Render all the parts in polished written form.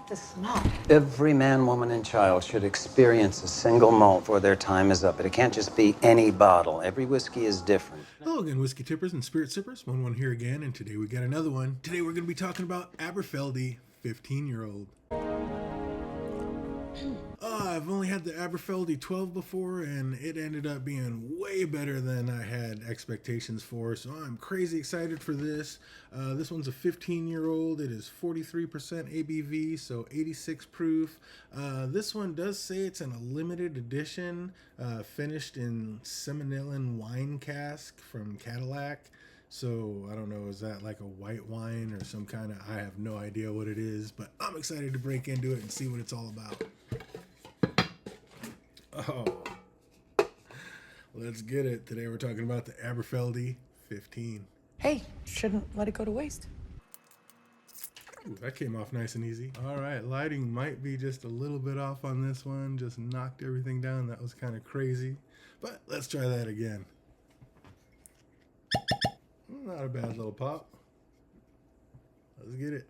the smell. Every man, woman, and child should experience a single malt before their time is up. But it can't just be any bottle. Every whiskey is different. Hello again, whiskey tippers and spirit sippers. One here again, and today we got another one. Today we're going to be talking about Aberfeldy 15-year-old. I've only had the Aberfeldy 12 before, and it ended up being way better than I had expectations for, so I'm crazy excited for this. This one's a 15-year-old. It is 43% ABV, so 86 proof. This one does say it's in a limited edition, finished in Semillon wine cask from Cadillac. So, I don't know, is that like a white wine or some kind of, I have no idea what it is, but I'm excited to break into it and see what it's all about. Oh, let's get it. Today we're talking about the Aberfeldy 15. Hey, shouldn't let it go to waste. Ooh, that came off nice and easy. All right, lighting might be just a little bit off on this one. Just knocked everything down. That was kind of crazy, but let's try that again. Not a bad little pop. Let's get it.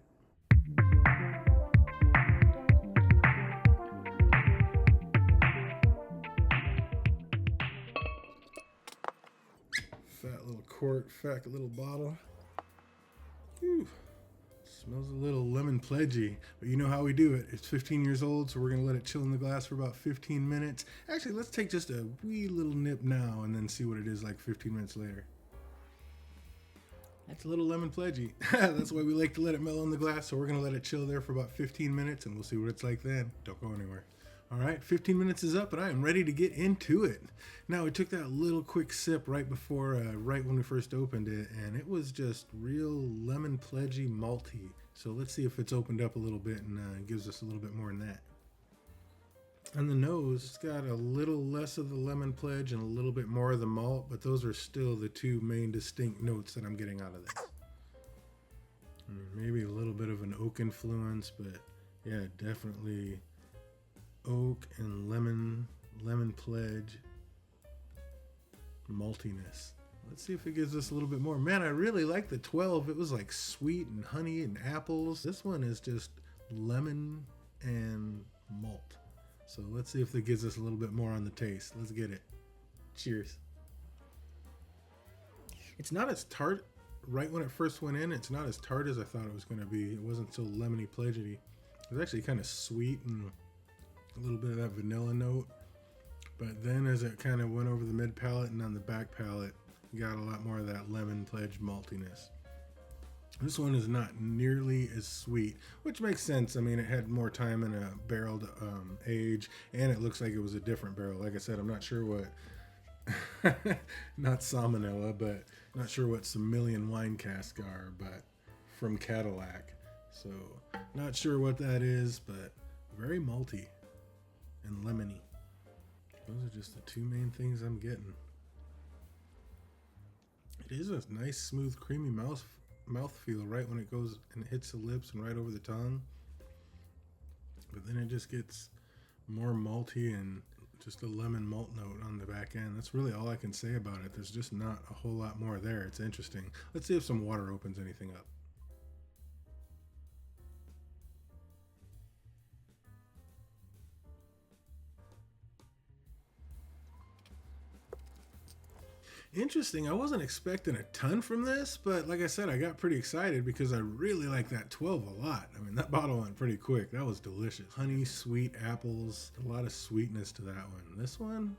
Fat little quart, fat little bottle. Whew. Smells a little lemon pledgy, but you know how we do it. It's 15 years old, so we're gonna let it chill in the glass for about 15 minutes. Actually, let's take just a wee little nip now and then see what it is like 15 minutes later. It's a little lemon pledgy. That's why we like to let it mellow in the glass, so we're gonna let it chill there for about 15 minutes and we'll see what it's like then. Don't go anywhere. All right, 15 minutes is up and I am ready to get into it. Now, we took that little quick sip right before, right when we first opened it, and it was just real lemon pledgy malty. So let's see if it's opened up a little bit and gives us a little bit more than that. On the nose, it's got a little less of the lemon pledge and a little bit more of the malt, but those are still the two main distinct notes that I'm getting out of this. Maybe a little bit of an oak influence, but yeah, definitely oak and lemon pledge maltiness. Let's see if it gives us a little bit more. Man, I really like the 12. It was like sweet and honey and apples. This one is just lemon and malt. So let's see if it gives us a little bit more on the taste. Let's get it. Cheers. It's not as tart. Right when it first went in, it's not as tart as I thought it was going to be. It wasn't so lemony pledgy. It was actually kind of sweet and a little bit of that vanilla note. But then as it kind of went over the mid palate and on the back palate, you got a lot more of that lemon pledge maltiness. This one is not nearly as sweet, which makes sense. I mean, it had more time in a barrel to age, and it looks like it was a different barrel. Like I said, I'm not sure what, not salmonella, but not sure what Semillon wine cask are, but from Cadillac. So, not sure what that is, but very malty and lemony. Those are just the two main things I'm getting. It is a nice, smooth, creamy mouthfeel right when it goes and hits the lips and right over the tongue. But then it just gets more malty and just a lemon malt note on the back end. That's really all I can say about it. There's just not a whole lot more there. It's interesting. Let's see if some water opens anything up. Interesting. I wasn't expecting a ton from this, but like I said, I got pretty excited because I really like that 12 a lot. I mean, that bottle went pretty quick. That was delicious. Honey, sweet apples, a lot of sweetness to that one. This one,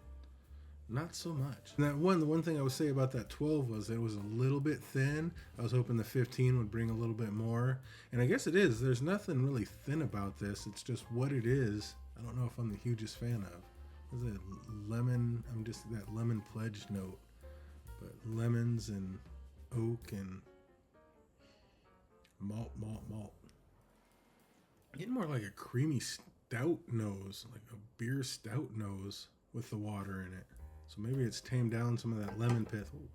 not so much. And the one thing I would say about that 12 was it was a little bit thin. I was hoping the 15 would bring a little bit more. And I guess it is. There's nothing really thin about this. It's just what it is. I don't know if I'm the hugest fan of. Is it lemon? I'm just that lemon pledge note. But lemons and oak and malt. Getting more like a creamy stout nose, like a beer stout nose with the water in it. So maybe it's tamed down some of that lemon pith. Ooh.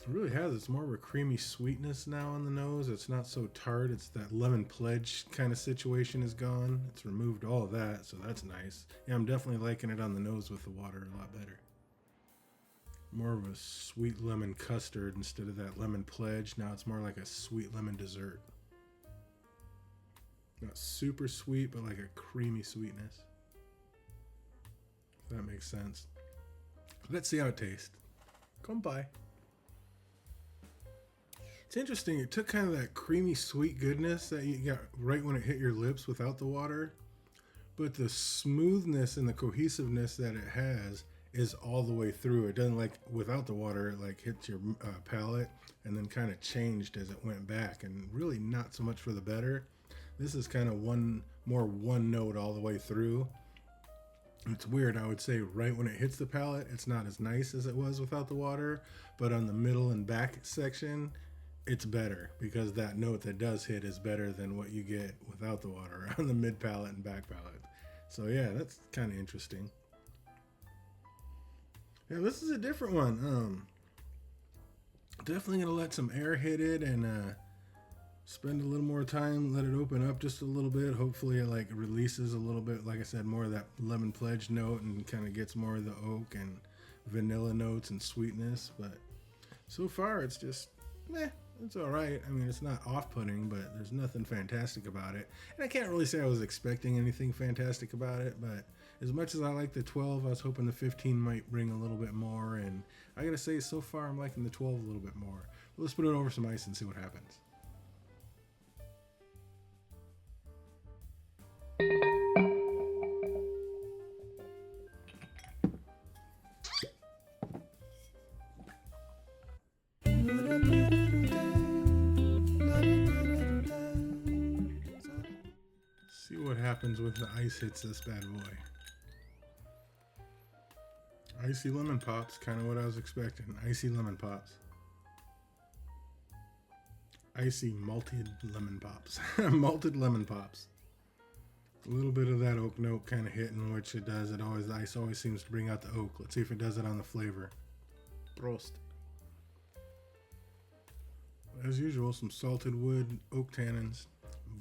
It really has. It's more of a creamy sweetness now on the nose. It's not so tart. It's that lemon pledge kind of situation is gone. It's removed all of that, so that's nice. Yeah, I'm definitely liking it on the nose with the water a lot better. More of a sweet lemon custard instead of that lemon pledge. Now it's more like a sweet lemon dessert. Not super sweet, but like a creamy sweetness. If that makes sense. Let's see how it tastes. Come by. It's interesting. It took kind of that creamy sweet goodness that you got right when it hit your lips without the water, but the smoothness and the cohesiveness that it has is all the way through. It doesn't, like without the water, it like hits your palate and then kind of changed as it went back, and really not so much for the better. This is kind of one note all the way through. It's weird. I would say right when it hits the palate, it's not as nice as it was without the water, but on the middle and back section, it's better, because that note that does hit is better than what you get without the water on the mid palate and back palate. So yeah, that's kind of interesting. Yeah, this is a different one. Definitely gonna let some air hit it and spend a little more time, let it open up just a little bit. Hopefully it like releases a little bit, like I said, more of that lemon pledge note and kind of gets more of the oak and vanilla notes and sweetness. But so far it's just meh. It's all right. I mean, it's not off-putting, but there's nothing fantastic about it. And I can't really say I was expecting anything fantastic about it, but as much as I like the 12, I was hoping the 15 might bring a little bit more. And I gotta say, so far I'm liking the 12 a little bit more. But let's put it over some ice and see what happens. See what happens when the ice hits this bad boy. Icy lemon pops, kind of what I was expecting. Icy lemon pops. Icy malted lemon pops. Malted lemon pops. A little bit of that oak note kind of hitting, which it does. The ice always seems to bring out the oak. Let's see if it does it on the flavor. Prost. As usual, some salted wood, oak tannins.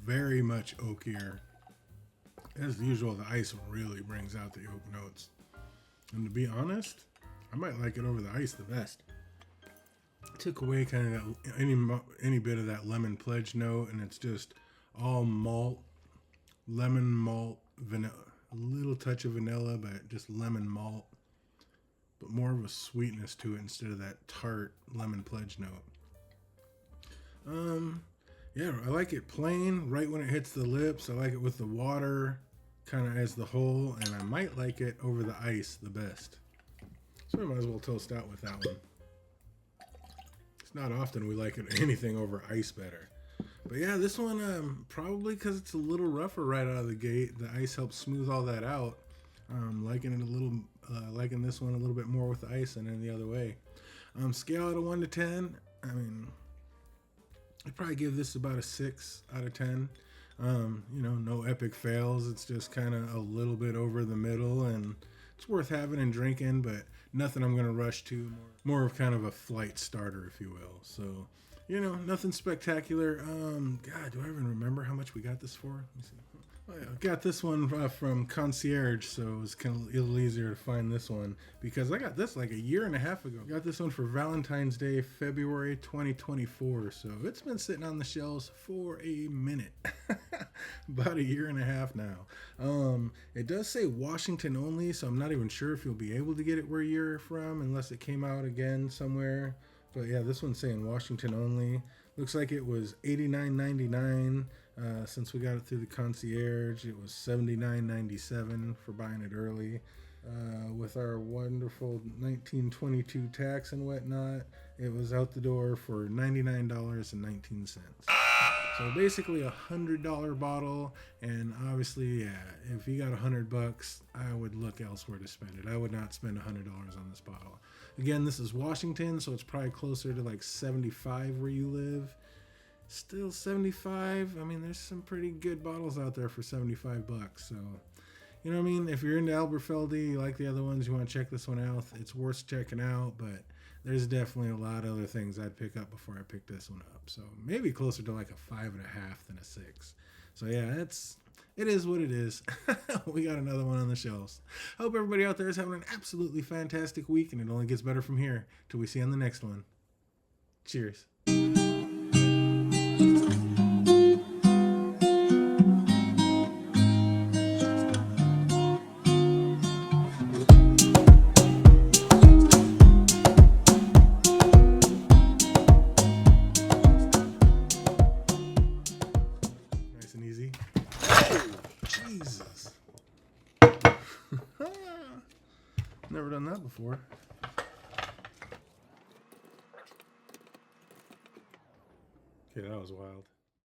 Very much oakier. As usual, the ice really brings out the oak notes. And to be honest, I might like it over the ice the best. It took away kind of that, any bit of that lemon pledge note, and it's just all malt, lemon malt, vanilla, a little touch of vanilla, but just lemon malt, but more of a sweetness to it instead of that tart lemon pledge note. Yeah, I like it plain right when it hits the lips. I like it with the water kind of as the whole, and I might like it over the ice the best. So I might as well toast out with that one. It's not often we like anything over ice better. But yeah, this one, probably because it's a little rougher right out of the gate, the ice helps smooth all that out. Liking it a little, liking this one a little bit more with the ice than any other way. Scale out of 1 to 10, I mean, I'd probably give this about a 6 out of 10. You know, no epic fails. It's just kind of a little bit over the middle, and it's worth having and drinking, but nothing I'm going to rush to. More of kind of a flight starter, if you will. So, you know, nothing spectacular. God, do I even remember how much we got this for? Let me see. Oh, yeah, I got this one from Concierge, so it was kind of a little easier to find this one because I got this like a year and a half ago. Got this one for Valentine's Day, February 2024, so it's been sitting on the shelves for a minute. About a year and a half now. It does say Washington only, so I'm not even sure if you'll be able to get it where you're from unless it came out again somewhere. But yeah, this one's saying Washington only. Looks like it was $89.99. Since we got it through the Concierge, it was $79.97 for buying it early. With our wonderful 1922 tax and whatnot, it was out the door for $99.19. So basically $100 bottle, and obviously, yeah, if you got $100, I would look elsewhere to spend it. I would not spend $100 on this bottle. Again, this is Washington, so it's probably closer to like 75 where you live. Still 75. I mean, there's some pretty good bottles out there for $75. So, you know what I mean? If you're into Aberfeldy, you like the other ones, you want to check this one out, it's worth checking out. But there's definitely a lot of other things I'd pick up before I pick this one up. So maybe closer to like a 5.5 than a 6. So yeah, it is what it is. We got another one on the shelves. I hope everybody out there is having an absolutely fantastic week, and it only gets better from here till we see you on the next one. Cheers. Jesus. Never done that before. Okay, that was wild.